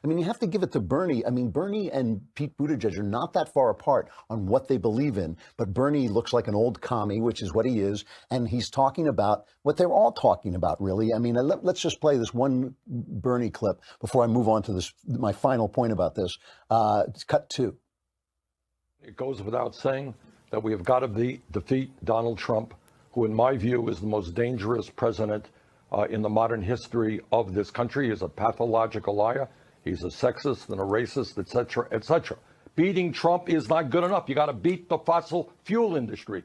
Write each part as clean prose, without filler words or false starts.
I mean, you have to give it to Bernie. I mean, Bernie and Pete Buttigieg are not that far apart on what they believe in, but Bernie looks like an old commie, which is what he is, and he's talking about what they're all talking about, really. I mean, let's just play this one Bernie clip before I move on to this, my final point about this. Cut 2. It goes without saying that we have got to defeat Donald Trump, who in my view is the most dangerous president in the modern history of this country. He's a pathological liar. He's a sexist and a racist, et cetera, et cetera. Beating Trump is not good enough. You got to beat the fossil fuel industry.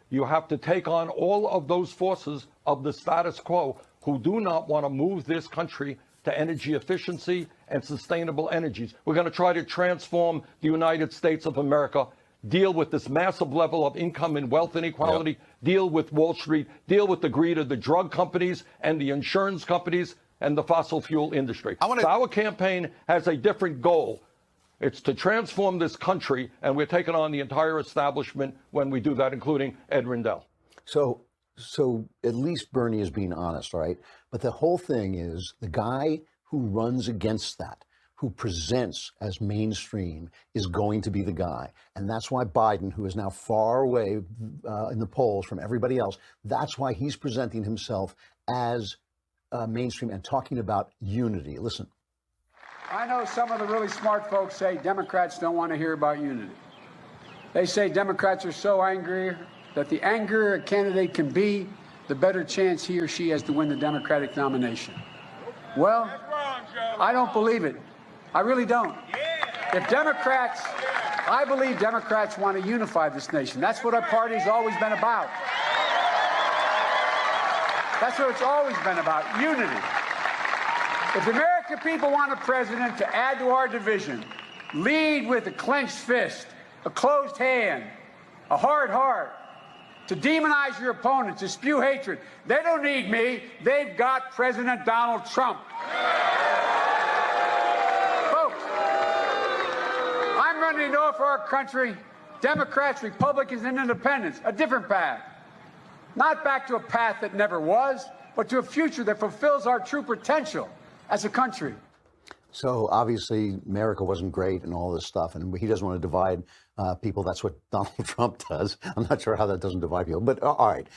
You have to take on all of those forces of the status quo who do not want to move this country to energy efficiency and sustainable energies. We're going to try to transform the United States of America, deal with this massive level of income and wealth inequality, deal with Wall Street, deal with the greed of the drug companies and the insurance companies and the fossil fuel industry. So our campaign has a different goal. It's to transform this country, and we're taking on the entire establishment when we do that, including Ed Rendell. So at least Bernie is being honest, right? But the whole thing is the guy who runs against that, who presents as mainstream, is going to be the guy. And that's why Biden, who is now far away in the polls from everybody else, that's why he's presenting himself as mainstream and talking about unity. Listen. I know some of the really smart folks say Democrats don't want to hear about unity. They say Democrats are so angry that the angrier a candidate can be, the better chance he or she has to win the Democratic nomination. Well, I don't believe it. I really don't. If Democrats, I believe Democrats want to unify this nation. That's what our party's always been about. That's what it's always been about, unity. If the American people want a president to add to our division, lead with a clenched fist, a closed hand, a hard heart, to demonize your opponent, to spew hatred, they don't need me. They've got President Donald Trump. To know for our country, Democrats, Republicans, and Independents, a different path. Not back to a path that never was, but to a future that fulfills our true potential as a country. So obviously America wasn't great and all this stuff, and he doesn't want to divide people. That's what Donald Trump does. I'm not sure how that doesn't divide people, but all right.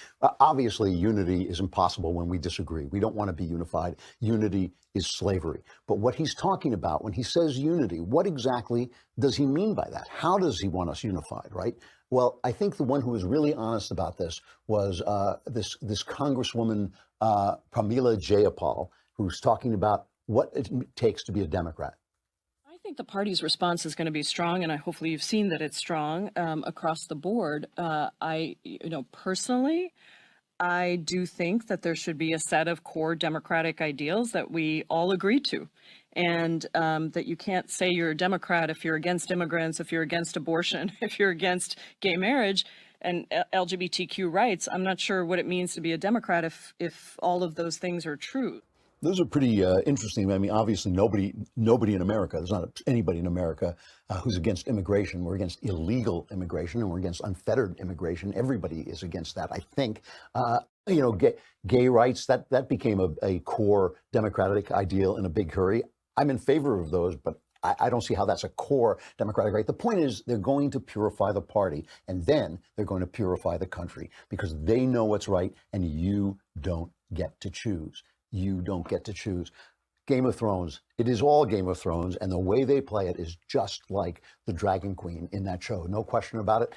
Obviously unity is impossible when we disagree. We don't want to be unified. Unity is slavery. But what he's talking about when he says unity, what exactly does he mean by that? How does he want us unified, right? Well, I think the one who was really honest about this was this Congresswoman Pramila Jayapal, who's talking about what it takes to be a Democrat. I think the party's response is going to be strong, and hopefully you've seen that it's strong across the board. Personally, I do think that there should be a set of core democratic ideals that we all agree to, and that you can't say you're a Democrat if you're against immigrants, if you're against abortion, if you're against gay marriage and LGBTQ rights. I'm not sure what it means to be a Democrat if all of those things are true. Those are pretty interesting. I mean, obviously, nobody in America, there's not anybody in America who's against immigration. We're against illegal immigration, and we're against unfettered immigration. Everybody is against that, I think. Gay rights, that became a core democratic ideal in a big hurry. I'm in favor of those, but I don't see how that's a core democratic right. The point is they're going to purify the party, and then they're going to purify the country because they know what's right, and you don't get to choose. You don't get to choose. Game of Thrones, it is all Game of Thrones, and the way they play it is just like the Dragon Queen in that show. No question about it.